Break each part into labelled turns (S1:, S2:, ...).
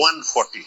S1: 1:40।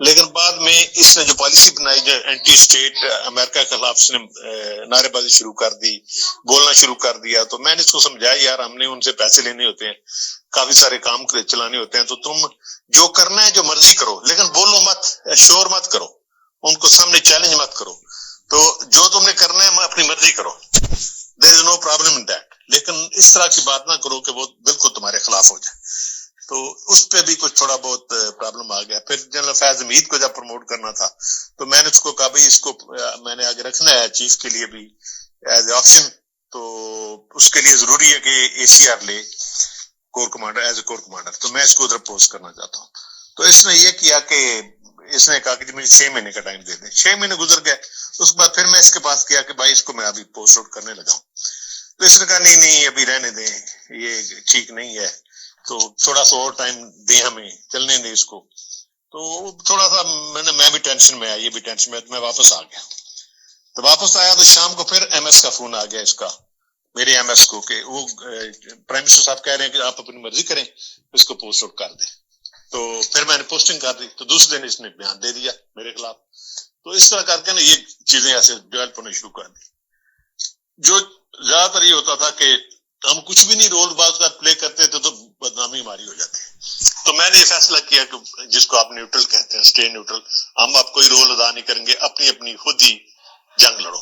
S1: لیکن بعد میں اس نے جو پالیسی بنائی جو اینٹی اسٹیٹ امریکہ کے خلاف اس نے نعرے بازی شروع کر دی, بولنا شروع کر دیا, تو میں نے اس کو سمجھایا یار ہم نے ان سے پیسے لینے ہوتے ہیں, کافی سارے کام چلانے ہوتے ہیں, تو تم جو کرنا ہے جو مرضی کرو لیکن بولو مت, شور مت کرو, ان کو سامنے چیلنج مت کرو, تو جو تم نے کرنا ہے اپنی مرضی کرو, دیر از نو پرابلم ان دیٹ, لیکن اس طرح کی بات نہ کرو کہ وہ بالکل تمہارے خلاف ہو جائے. تو اس پہ بھی کچھ تھوڑا بہت پرابلم آ گیا. پھر جنرل فیض حمید کو جب پروموٹ کرنا تھا تو میں نے اس کو کہا بھائی اس کو میں نے آگے رکھنا ہے چیف کے لیے بھی ایز اے آپشن, تو اس کے لیے ضروری ہے کہ اے سی آر لے corps commander as a corps commander, تو میں اس کو ادھر پوسٹ کرنا چاہتا ہوں. تو اس نے یہ کیا کہ اس نے کہا کہ مجھے 6 مہینے کا ٹائم دے دیں. 6 مہینے گزر گئے, اس کے بعد پھر میں اس کے پاس کیا کہ بھائی اس کو میں ابھی پوسٹ آؤٹ کرنے لگا ہوں. تو اس نے کہا نہیں ابھی رہنے دیں, یہ ٹھیک نہیں ہے, تو تھوڑا سا اور ٹائم دیں ہمیں, چلنے دیں اس کو. تو تھوڑا سا میں بھی ٹینشن میں آیا, یہ بھی ٹینشن میں, میں واپس آ گیا. تو واپس آیا تو شام کو پھر ایم ایس کا فون آ گیا اس کا, میرے ایم ایس کو, کہ وہ پرائم منسٹر صاحب کہہ رہے ہیں کہ آپ اپنی مرضی کریں, اس کو پوسٹ آؤٹ کر دیں. تو پھر میں نے پوسٹنگ کر دی, تو دوسرے دن اس نے بیان دے دیا میرے خلاف. تو اس طرح کر کے نا یہ چیزیں ایسے ڈیولپ ہونے شروع کر دی. جو زیادہ تر یہ ہوتا تھا کہ ہم کچھ بھی نہیں رول بعض کا پلے کرتے تھے تو بدنامی ہماری ہو جاتی. تو میں نے یہ فیصلہ کیا کہ جس کو آپ نیوٹرل کہتے ہیں, اسٹے نیوٹرل, ہم اب کوئی رول ادا نہیں کریں گے, اپنی اپنی خود ہی جنگ لڑو.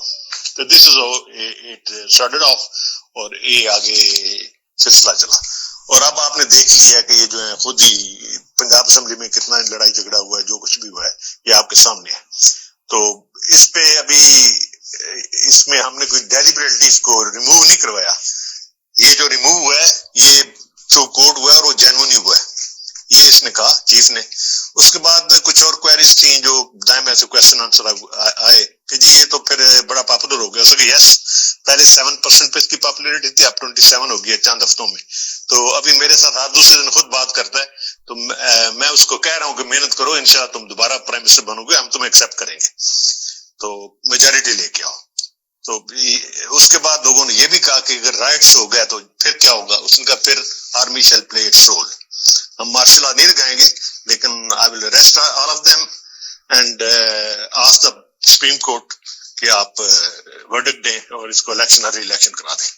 S1: تو دس از اٹ اسٹارٹڈ آف, اور یہ آگے سلسلہ چلا. اور اب آپ نے دیکھ لیا کہ یہ جو ہے خود ہی پنجاب اسمبلی میں کتنا لڑائی جھگڑا ہوا ہے, جو کچھ بھی ہوا ہے یہ آپ کے سامنے ہے. تو اس پہ ابھی اس میں ہم نے کوئی ڈیلیبریٹلی اس کو ریموو نہیں کروایا. یہ جو ریموو ہوا ہے یہ تھرو کورٹ ہوا ہے اور وہ جینوئن ہی ہوا ہے, یہ اس نے کہا چیف نے. اس کے بعد کچھ اور کوئریز تھیں جو دائیں سے کوشچن آنسر آئے کہ جی یہ تو پھر بڑا پاپولر ہو گیا. اس کہ یس, پہلے 7% پہ اس کی پاپولیرٹی تھی, اب 27 ہو گئی چند ہفتوں میں. تو ابھی میرے ساتھ ہر دوسرے دن خود بات کرتا ہے, تو میں اس کو کہہ رہا ہوں کہ محنت کرو, انشاءاللہ تم دوبارہ پرائم منسٹر بنو گے, ہم تمہیں ایکسپٹ کریں گے, تو میجارٹی لے کے آؤ. تو اس کے بعد لوگوں نے یہ بھی کہا کہ اگر رائٹس ہو گیا تو پھر کیا ہوگا. اس نے کہا پھر army shall play its role, ہم مارشل لا نہیں لگائیں گے لیکن I will arrest all of them and ask the supreme court کہ آپ ورڈکٹ دیں اور اس کو الیکشن ہر الیکشن کرا دیں.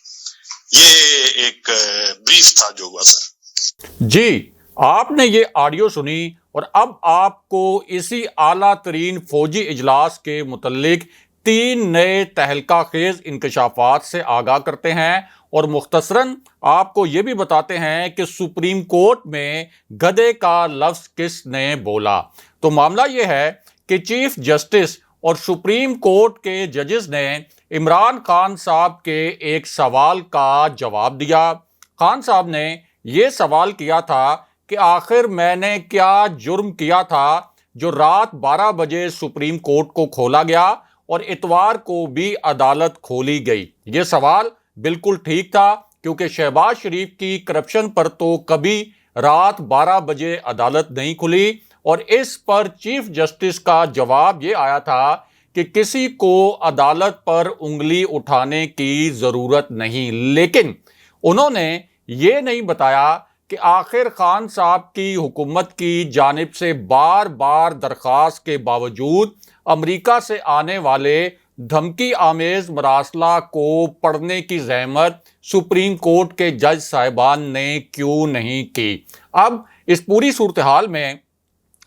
S1: یہ ایک بریف تھا جو ہوا سر.
S2: جی, آپ نے یہ آڈیو سنی, اور اب آپ کو اسی اعلیٰ ترین فوجی اجلاس کے متعلق 3 نئے تہلکہ خیز انکشافات سے آگاہ کرتے ہیں, اور مختصراً آپ کو یہ بھی بتاتے ہیں کہ سپریم کورٹ میں گدھے کا لفظ کس نے بولا. تو معاملہ یہ ہے کہ چیف جسٹس اور سپریم کورٹ کے ججز نے عمران خان صاحب کے ایک سوال کا جواب دیا. خان صاحب نے یہ سوال کیا تھا کہ آخر میں نے کیا جرم کیا تھا جو رات 12 بجے سپریم کورٹ کو کھولا گیا اور اتوار کو بھی عدالت کھولی گئی. یہ سوال بالکل ٹھیک تھا کیونکہ شہباز شریف کی کرپشن پر تو کبھی رات 12 بجے عدالت نہیں کھلی, اور اس پر چیف جسٹس کا جواب یہ آیا تھا کہ کسی کو عدالت پر انگلی اٹھانے کی ضرورت نہیں. لیکن انہوں نے یہ نہیں بتایا کہ آخر خان صاحب کی حکومت کی جانب سے بار بار درخواست کے باوجود امریکہ سے آنے والے دھمکی آمیز مراسلہ کو پڑھنے کی زحمت سپریم کورٹ کے جج صاحبان نے کیوں نہیں کی. اب اس پوری صورتحال میں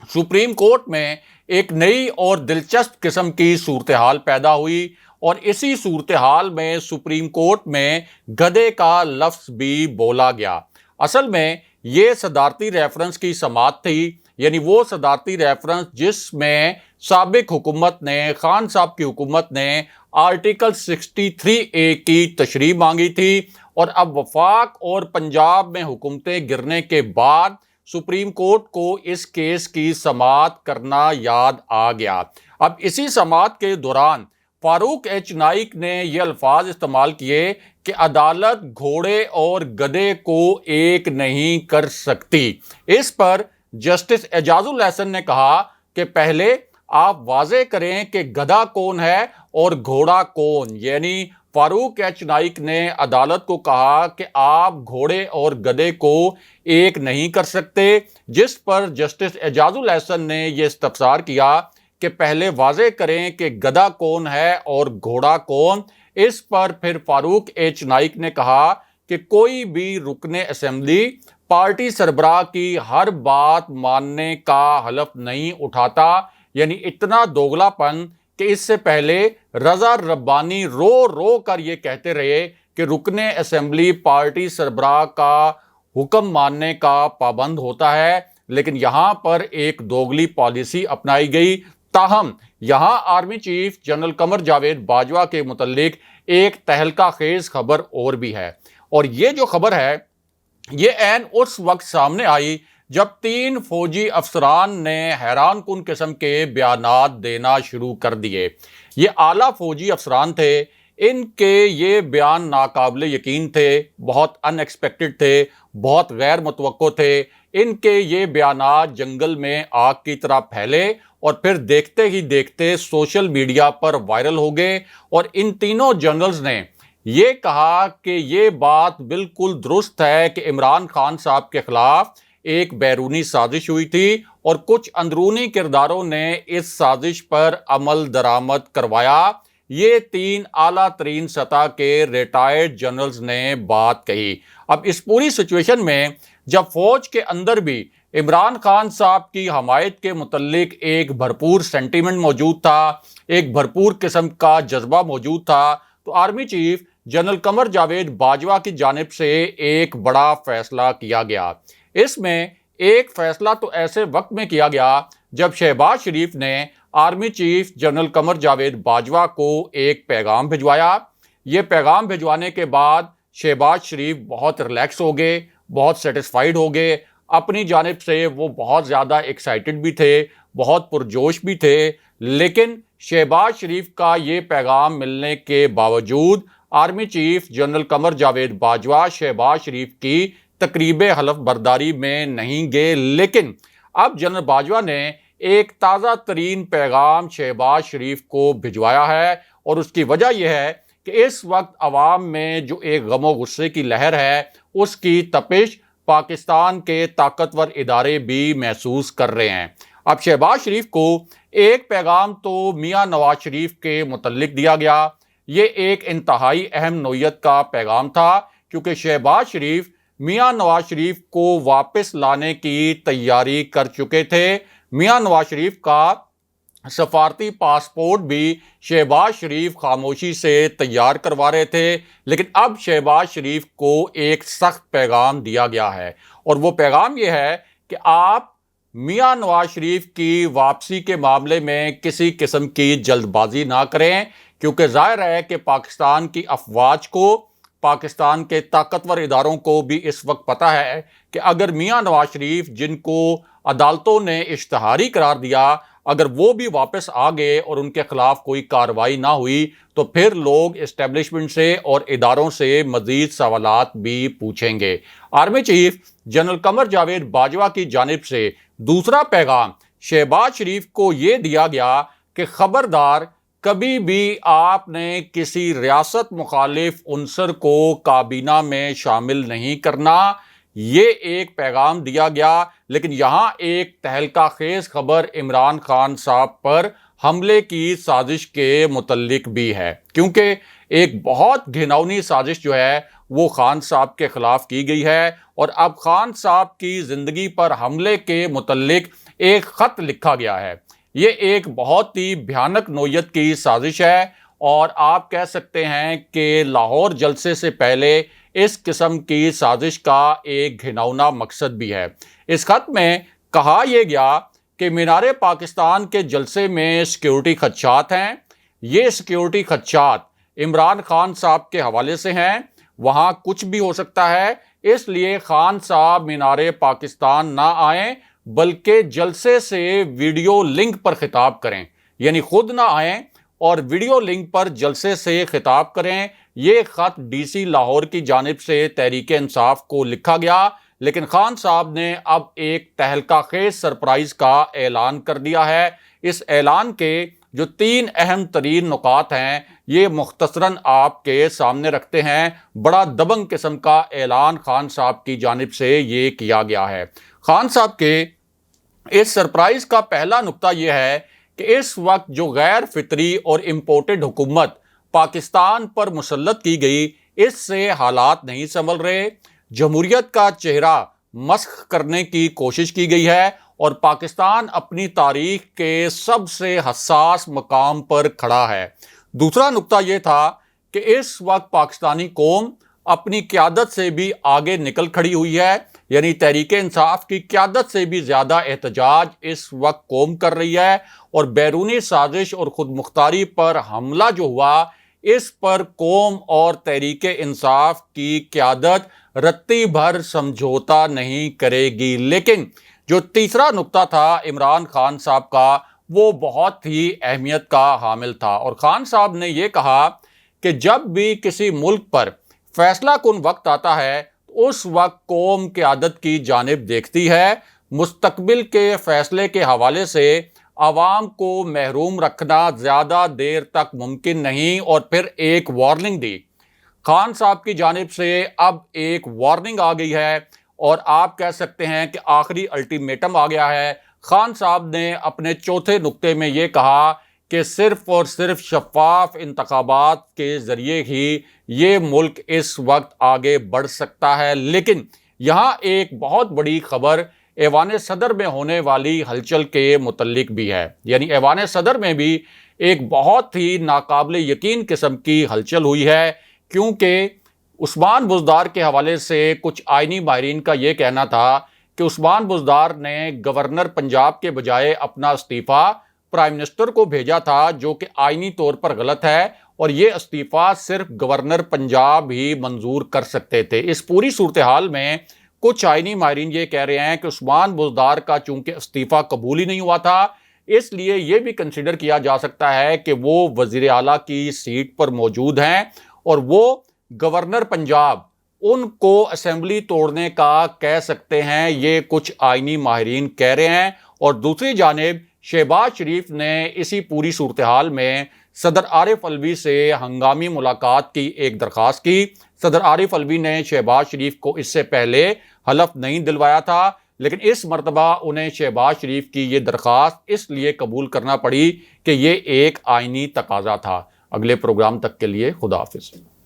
S2: سپریم کورٹ میں ایک نئی اور دلچسپ قسم کی صورتحال پیدا ہوئی, اور اسی صورتحال میں سپریم کورٹ میں گدھے کا لفظ بھی بولا گیا. اصل میں یہ صدارتی ریفرنس کی سماعت تھی, یعنی وہ صدارتی ریفرنس جس میں سابق حکومت نے, خان صاحب کی حکومت نے آرٹیکل 63A کی تشریح مانگی تھی, اور اب وفاق اور پنجاب میں حکومتیں گرنے کے بعد سپریم کورٹ کو اس کیس کی سماعت کرنا یاد آ گیا. اب اسی سماعت کے دوران فاروق ایچ نائک نے یہ الفاظ استعمال کیے کہ عدالت گھوڑے اور گدھے کو ایک نہیں کر سکتی. اس پر جسٹس اعجاز الاحسن نے کہا کہ پہلے آپ واضح کریں کہ گدھا کون ہے اور گھوڑا کون, یعنی فاروق ایچ نائک نے عدالت کو کہا کہ آپ گھوڑے اور گدھے کو ایک نہیں کر سکتے، جس پر جسٹس اعجاز الحسن نے یہ استفسار کیا کہ پہلے واضح کریں کہ گدھا کون ہے اور گھوڑا کون۔ اس پر پھر فاروق ایچ نائک نے کہا کہ کوئی بھی رکن اسمبلی پارٹی سربراہ کی ہر بات ماننے کا حلف نہیں اٹھاتا، یعنی اتنا دوگلا پن کہ اس سے پہلے رضا ربانی رو رو کر یہ کہتے رہے کہ رکن اسمبلی پارٹی سربراہ کا حکم ماننے کا پابند ہوتا ہے، لیکن یہاں پر ایک دوگلی پالیسی اپنائی گئی۔ تاہم یہاں army chief general Qamar Javed Bajwa کے متعلق ایک تہلکہ خیز خبر اور بھی ہے، اور یہ جو خبر ہے یہ عین اس وقت سامنے آئی جب 3 فوجی افسران نے حیران کن قسم کے بیانات دینا شروع کر دیے۔ یہ اعلیٰ فوجی افسران تھے، ان کے یہ بیان ناقابل یقین تھے، بہت ان ایکسپیکٹڈ تھے، بہت غیر متوقع تھے۔ ان کے یہ بیانات جنگل میں آگ کی طرح پھیلے اور پھر دیکھتے ہی دیکھتے سوشل میڈیا پر وائرل ہو گئے، اور ان تینوں جنرلز نے یہ کہا کہ یہ بات بالکل درست ہے کہ عمران خان صاحب کے خلاف ایک بیرونی سازش ہوئی تھی اور کچھ اندرونی کرداروں نے اس سازش پر عمل درآمد کروایا۔ یہ 3 اعلیٰ ترین سطح کے ریٹائرڈ جنرلز نے بات کہی۔ اب اس پوری سچویشن میں جب فوج کے اندر بھی عمران خان صاحب کی حمایت کے متعلق ایک بھرپور سینٹیمنٹ موجود تھا، ایک بھرپور قسم کا جذبہ موجود تھا، تو army chief general Qamar Javed Bajwa کی جانب سے ایک بڑا فیصلہ کیا گیا۔ اس میں ایک فیصلہ تو ایسے وقت میں کیا گیا جب شہباز شریف نے army chief general Qamar Javed Bajwa کو ایک پیغام بھجوایا۔ یہ پیغام بھجوانے کے بعد شہباز شریف بہت ریلیکس ہو گئے، بہت سیٹسفائیڈ ہو گئے، اپنی جانب سے وہ بہت زیادہ ایکسائٹڈ بھی تھے، بہت پرجوش بھی تھے، لیکن شہباز شریف کا یہ پیغام ملنے کے باوجود army chief general Qamar Javed Bajwa Shehbaz Sharif کی تقریب حلف برداری میں نہیں گئے۔ لیکن اب جنرل باجوہ نے ایک تازہ ترین پیغام شہباز شریف کو بھجوایا ہے، اور اس کی وجہ یہ ہے کہ اس وقت عوام میں جو ایک غم و غصے کی لہر ہے، اس کی تپش پاکستان کے طاقتور ادارے بھی محسوس کر رہے ہیں۔ اب شہباز شریف کو ایک پیغام تو میاں نواز شریف کے متعلق دیا گیا۔ یہ ایک انتہائی اہم نوعیت کا پیغام تھا، کیونکہ شہباز شریف میاں نواز شریف کو واپس لانے کی تیاری کر چکے تھے۔ میاں نواز شریف کا سفارتی پاسپورٹ بھی شہباز شریف خاموشی سے تیار کروا رہے تھے، لیکن اب شہباز شریف کو ایک سخت پیغام دیا گیا ہے، اور وہ پیغام یہ ہے کہ آپ میاں نواز شریف کی واپسی کے معاملے میں کسی قسم کی جلد بازی نہ کریں، کیونکہ ظاہر ہے کہ پاکستان کی افواج کو، پاکستان کے طاقتور اداروں کو بھی اس وقت پتہ ہے کہ اگر میاں نواز شریف، جن کو عدالتوں نے اشتہاری قرار دیا، اگر وہ بھی واپس آ گئے اور ان کے خلاف کوئی کارروائی نہ ہوئی، تو پھر لوگ اسٹیبلشمنٹ سے اور اداروں سے مزید سوالات بھی پوچھیں گے۔ Army chief general Qamar Javed Bajwa کی جانب سے دوسرا پیغام شہباز شریف کو یہ دیا گیا کہ خبردار، کبھی بھی آپ نے کسی ریاست مخالف عنصر کو کابینہ میں شامل نہیں کرنا۔ یہ ایک پیغام دیا گیا، لیکن یہاں ایک تہلکہ خیز خبر عمران خان صاحب پر حملے کی سازش کے متعلق بھی ہے، کیونکہ ایک بہت گھناؤنی سازش جو ہے وہ خان صاحب کے خلاف کی گئی ہے، اور اب خان صاحب کی زندگی پر حملے کے متعلق ایک خط لکھا گیا ہے۔ یہ ایک بہت ہی بھیانک نوعیت کی سازش ہے، اور آپ کہہ سکتے ہیں کہ لاہور جلسے سے پہلے اس قسم کی سازش کا ایک گھناؤنا مقصد بھی ہے۔ اس خط میں کہا یہ گیا کہ مینار پاکستان کے جلسے میں سیکیورٹی خدشات ہیں، یہ سیکیورٹی خدشات عمران خان صاحب کے حوالے سے ہیں، وہاں کچھ بھی ہو سکتا ہے، اس لیے خان صاحب مینار پاکستان نہ آئیں بلکہ جلسے سے ویڈیو لنک پر خطاب کریں، یعنی خود نہ آئیں اور ویڈیو لنک پر جلسے سے خطاب کریں۔ یہ خط ڈی سی لاہور کی جانب سے تحریک انصاف کو لکھا گیا، لیکن خان صاحب نے اب ایک تہلکہ خیز سرپرائز کا اعلان کر دیا ہے۔ اس اعلان کے جو 3 اہم ترین نکات ہیں یہ مختصراً آپ کے سامنے رکھتے ہیں۔ بڑا دبنگ قسم کا اعلان خان صاحب کی جانب سے یہ کیا گیا ہے۔ خان صاحب کے اس سرپرائز کا پہلا نقطہ یہ ہے کہ اس وقت جو غیر فطری اور امپورٹڈ حکومت پاکستان پر مسلط کی گئی، اس سے حالات نہیں سنبھل رہے۔ جمہوریت کا چہرہ مسخ کرنے کی کوشش کی گئی ہے اور پاکستان اپنی تاریخ کے سب سے حساس مقام پر کھڑا ہے۔ دوسرا نقطہ یہ تھا کہ اس وقت پاکستانی قوم اپنی قیادت سے بھی آگے نکل کھڑی ہوئی ہے، یعنی تحریک انصاف کی قیادت سے بھی زیادہ احتجاج اس وقت قوم کر رہی ہے، اور بیرونی سازش اور خود مختاری پر حملہ جو ہوا اس پر قوم اور تحریک انصاف کی قیادت رتی بھر سمجھوتا نہیں کرے گی۔ لیکن جو تیسرا نقطہ تھا عمران خان صاحب کا، وہ بہت ہی اہمیت کا حامل تھا، اور خان صاحب نے یہ کہا کہ جب بھی کسی ملک پر فیصلہ کن وقت آتا ہے اس وقت قوم قیادت کی جانب دیکھتی ہے۔ مستقبل کے فیصلے کے حوالے سے عوام کو محروم رکھنا زیادہ دیر تک ممکن نہیں، اور پھر ایک وارننگ دی خان صاحب کی جانب سے۔ اب ایک وارننگ آ گئی ہے، اور آپ کہہ سکتے ہیں کہ آخری الٹیمیٹم آ گیا ہے۔ خان صاحب نے اپنے چوتھے نقطے میں یہ کہا کہ صرف اور صرف شفاف انتخابات کے ذریعے ہی یہ ملک اس وقت آگے بڑھ سکتا ہے۔ لیکن یہاں ایک بہت بڑی خبر ایوان صدر میں ہونے والی ہلچل کے متعلق بھی ہے، یعنی ایوان صدر میں بھی ایک بہت ہی ناقابل یقین قسم کی ہلچل ہوئی ہے، کیونکہ عثمان بزدار کے حوالے سے کچھ آئینی ماہرین کا یہ کہنا تھا کہ عثمان بزدار نے گورنر پنجاب کے بجائے اپنا استعفیٰ پرائم منسٹر کو بھیجا تھا، جو کہ آئینی طور پر غلط ہے، اور یہ استعفیٰ صرف گورنر پنجاب ہی منظور کر سکتے تھے۔ اس پوری صورتحال میں کچھ آئینی ماہرین یہ کہہ رہے ہیں کہ عثمان بزدار کا چونکہ استعفیٰ قبول ہی نہیں ہوا تھا، اس لیے یہ بھی کنسیڈر کیا جا سکتا ہے کہ وہ وزیر اعلیٰ کی سیٹ پر موجود ہیں، اور وہ گورنر پنجاب ان کو اسمبلی توڑنے کا کہہ سکتے ہیں، یہ کچھ آئینی ماہرین کہہ رہے ہیں۔ اور دوسری جانب شہباز شریف نے اسی پوری صورتحال میں صدر عارف علوی سے ہنگامی ملاقات کی ایک درخواست کی۔ صدر عارف علوی نے شہباز شریف کو اس سے پہلے حلف نہیں دلوایا تھا، لیکن اس مرتبہ انہیں شہباز شریف کی یہ درخواست اس لیے قبول کرنا پڑی کہ یہ ایک آئینی تقاضا تھا۔ اگلے پروگرام تک کے لیے خدا حافظ۔